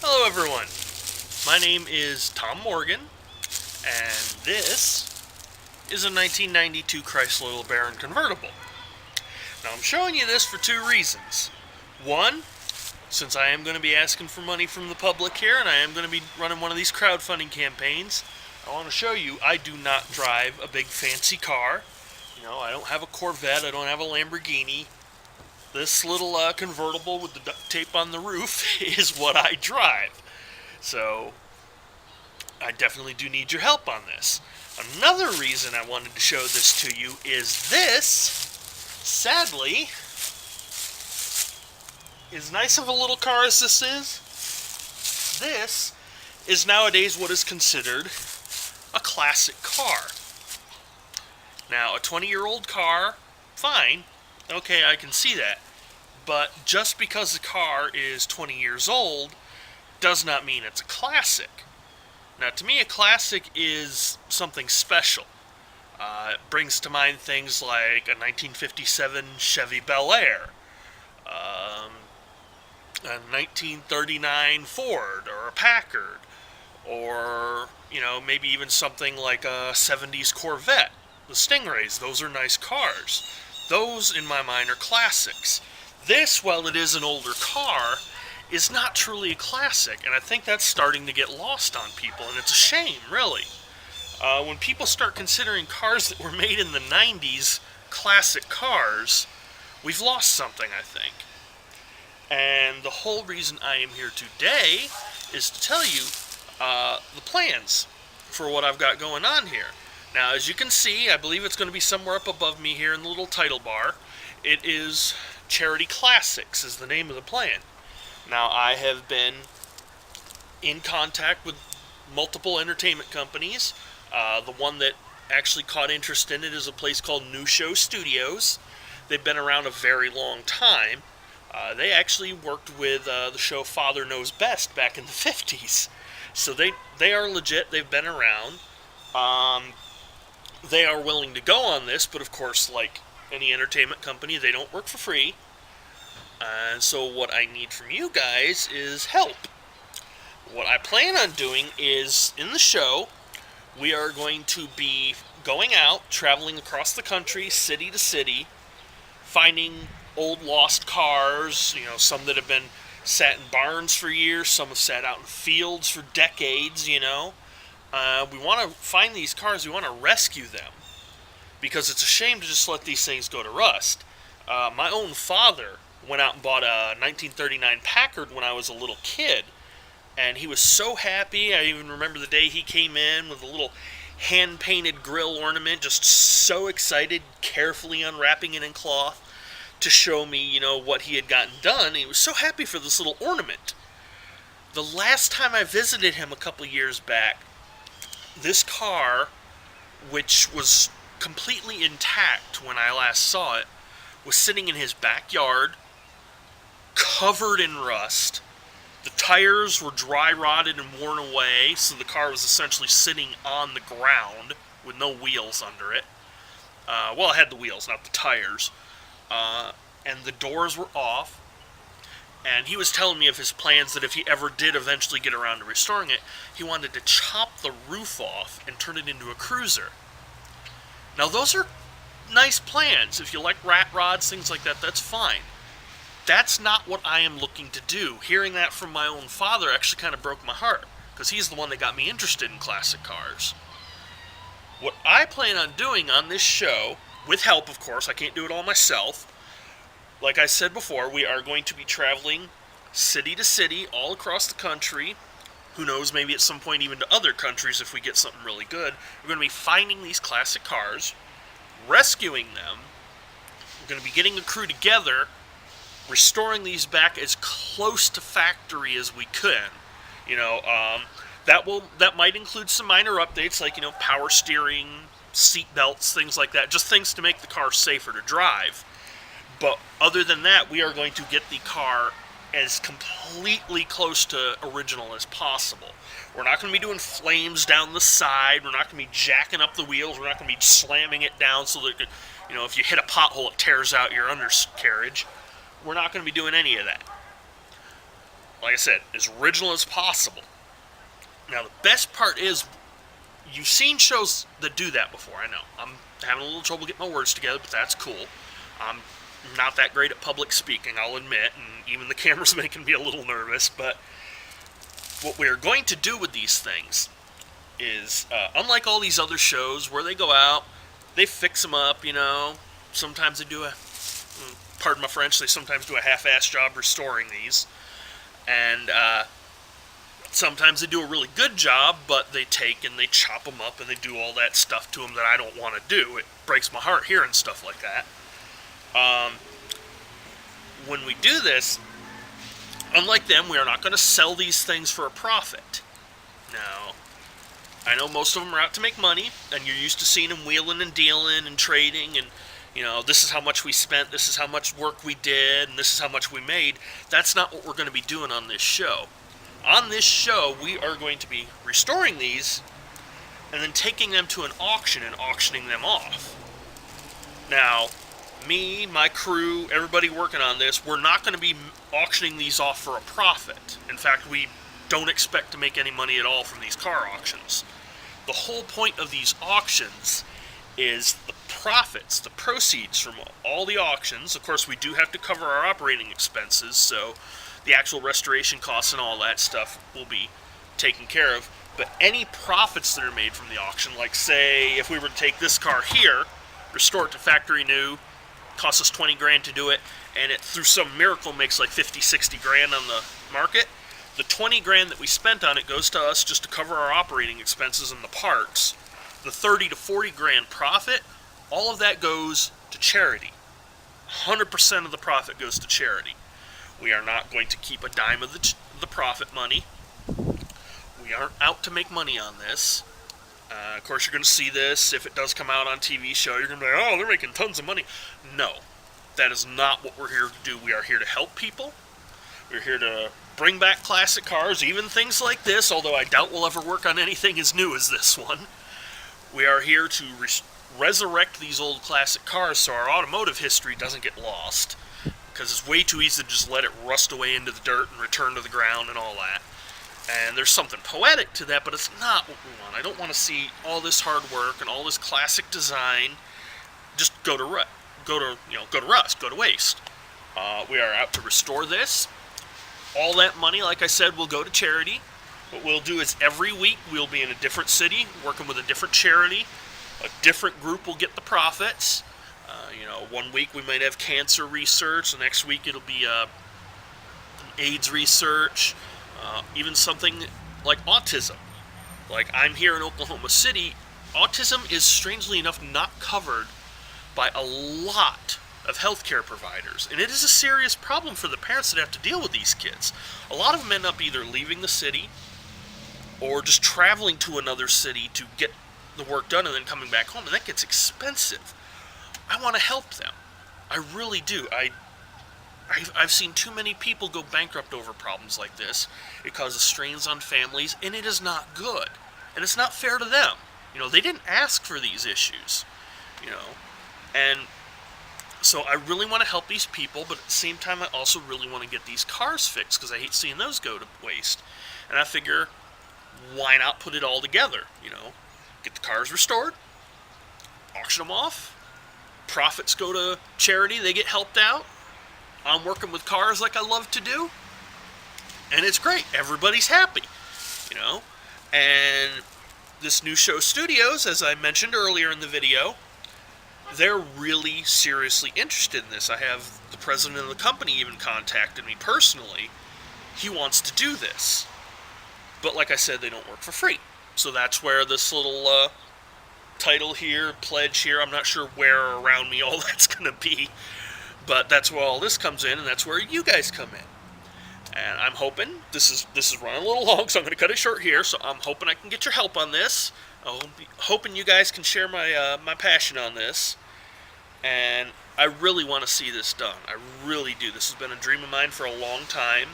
Hello everyone, my name is Tom Morgan, and this is a 1992 Chrysler LeBaron convertible. Now I'm showing you this for two reasons. One, since I am going to be asking for money from the public here, and I am going to be running one of these crowdfunding campaigns, I want to show you I do not drive a big fancy car. I don't have a Corvette, I don't have a Lamborghini. This little convertible with the duct tape on the roof is what I drive. So, I definitely do need your help on this. Another reason I wanted to show this to you is this, sadly, as nice of a little car as this is nowadays what is considered a classic car. Now, a 20-year-old car, fine. Okay, I can see that. But just because the car is 20 years old does not mean it's a classic. Now, to me, a classic is something special. It brings to mind things like a 1957 Chevy Bel Air, a 1939 Ford or a Packard, or, maybe even something like a 70s Corvette. The Stingrays, those are nice cars. Those, in my mind, are classics. This, while it is an older car, is not truly a classic, and I think that's starting to get lost on people, and it's a shame, really. When people start considering cars that were made in the 90s classic cars, we've lost something, I think. And the whole reason I am here today is to tell you the plans for what I've got going on here. Now, as you can see, I believe it's going to be somewhere up above me here in the little title bar. It is Charity Classics is the name of the plan. Now, I have been in contact with multiple entertainment companies. The one that actually caught interest in it is a place called New Show Studios. They've been around a very long time. They actually worked with the show Father Knows Best back in the 50s. So they are legit. They've been around. They are willing to go on this, but of course, like any entertainment company, they don't work for free. And so what I need from you guys is help. What I plan on doing is, in the show, we are going to be going out, traveling across the country, city to city, finding old lost cars, some that have been sat in barns for years, some have sat out in fields for decades, We want to find these cars, we want to rescue them, because it's a shame to just let these things go to rust. My own father went out and bought a 1939 Packard when I was a little kid, and he was so happy. I even remember the day he came in with a little hand-painted grill ornament, just so excited, carefully unwrapping it in cloth to show me, what he had gotten done. He was so happy for this little ornament. The last time I visited him a couple years back, this car, which was completely intact when I last saw it, was sitting in his backyard, covered in rust. The tires were dry rotted and worn away, so the car was essentially sitting on the ground with no wheels under it. It had the wheels, not the tires. And the doors were off. And he was telling me of his plans that if he ever did eventually get around to restoring it, he wanted to chop the roof off and turn it into a cruiser. Now, those are nice plans. If you like rat rods, things like that, that's fine. That's not what I am looking to do. Hearing that from my own father actually kind of broke my heart, because he's the one that got me interested in classic cars. What I plan on doing on this show, with help of course, I can't do it all myself. Like I said before, we are going to be traveling city to city all across the country. Who knows, maybe at some point even to other countries if we get something really good. We're going to be finding these classic cars, rescuing them. We're going to be getting a crew together, restoring these back as close to factory as we can. That might include some minor updates like, power steering, seat belts, things like that. Just things to make the car safer to drive. But other than that, we are going to get the car as completely close to original as possible. We're not going to be doing flames down the side. We're not going to be jacking up the wheels. We're not going to be slamming it down so that, if you hit a pothole, it tears out your undercarriage. We're not going to be doing any of that. like I said, as original as possible. Now, the best part is, you've seen shows that do that before, I know. I'm having a little trouble getting my words together, but that's cool. I'm not that great at public speaking, I'll admit, and even the camera's making me a little nervous, but what we're going to do with these things is, unlike all these other shows where they go out, they fix them up, sometimes they do pardon my French, they sometimes do a half-ass job restoring these, and sometimes they do a really good job, but they take and they chop them up and they do all that stuff to them that I don't want to do. It breaks my heart hearing stuff like that. When we do this, unlike them, we are not going to sell these things for a profit. Now, I know most of them are out to make money, and you're used to seeing them wheeling and dealing and trading, and this is how much we spent, this is how much work we did, and this is how much we made. That's not what we're going to be doing on this show. On this show, we are going to be restoring these and then taking them to an auction and auctioning them off. Now, me, my crew, everybody working on this, we're not going to be auctioning these off for a profit. In fact, we don't expect to make any money at all from these car auctions. The whole point of these auctions is the profits, the proceeds from all the auctions. Of course, we do have to cover our operating expenses, so the actual restoration costs and all that stuff will be taken care of. But any profits that are made from the auction, like say if we were to take this car here, restore it to factory new, costs us 20 grand to do it, and it through some miracle makes like 50, 60 grand on the market, the 20 grand that we spent on it goes to us just to cover our operating expenses and the parts. The 30 to 40 grand profit, all of that goes to charity. 100% of the profit goes to charity. We are not going to keep a dime of the profit money. We aren't out to make money on this. Of course, you're going to see this. If it does come out on TV show, you're going to be like, oh, they're making tons of money. No, that is not what we're here to do. We are here to help people. We're here to bring back classic cars, even things like this, although I doubt we'll ever work on anything as new as this one. We are here to resurrect these old classic cars so our automotive history doesn't get lost, because it's way too easy to just let it rust away into the dirt and return to the ground and all that. And there's something poetic to that, but it's not what we want. I don't want to see all this hard work and all this classic design just go to rust, go to waste. We are out to restore this. All that money, like I said, will go to charity. What we'll do is every week we'll be in a different city, working with a different charity. A different group will get the profits. 1 week we might have cancer research. The next week it'll be AIDS research. Even something like autism. Like I'm here in Oklahoma City, autism is strangely enough not covered by a lot of healthcare providers. And it is a serious problem for the parents that have to deal with these kids. A lot of them end up either leaving the city or just traveling to another city to get the work done and then coming back home, and that gets expensive. I want to help them. I really do. I've seen too many people go bankrupt over problems like this. It causes strains on families, and it is not good. And it's not fair to them. They didn't ask for these issues. And so I really want to help these people, but at the same time I also really want to get these cars fixed, because I hate seeing those go to waste. And I figure, why not put it all together? Get the cars restored, auction them off, profits go to charity, they get helped out. I'm working with cars like I love to do, and it's great. Everybody's happy, And this new show studios, as I mentioned earlier in the video, they're really seriously interested in this. I have the president of the company even contacted me personally. He wants to do this. But like I said, they don't work for free. So that's where this little title here, pledge here, I'm not sure where around me all that's going to be. But that's where all this comes in, and that's where you guys come in. And I'm hoping, this is running a little long, so I'm going to cut it short here. So I'm hoping I can get your help on this. I'm hoping you guys can share my passion on this. And I really want to see this done. I really do. This has been a dream of mine for a long time.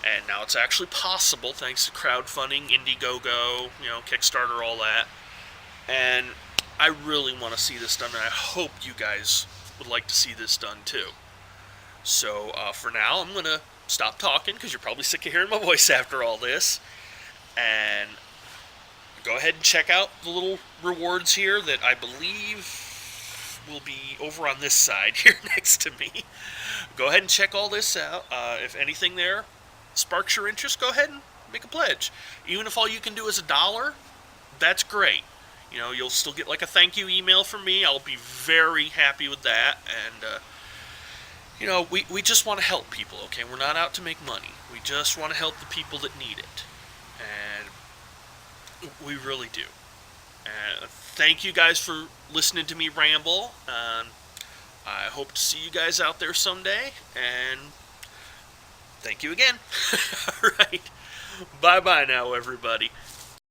And now it's actually possible thanks to crowdfunding, Indiegogo, Kickstarter, all that. And I really want to see this done, and I hope you guys would like to see this done too. So for now, I'm going to stop talking because you're probably sick of hearing my voice after all this. And go ahead and check out the little rewards here that I believe will be over on this side here next to me. Go ahead and check all this out. If anything there sparks your interest, go ahead and make a pledge. Even if all you can do is $1, that's great. You know, you'll still get like a thank you email from me. I'll be very happy with that. And, you know, we just want to help people, okay? We're not out to make money. We just want to help the people that need it. And we really do. And thank you guys for listening to me ramble. I hope to see you guys out there someday. And thank you again. All right. Bye-bye now, everybody.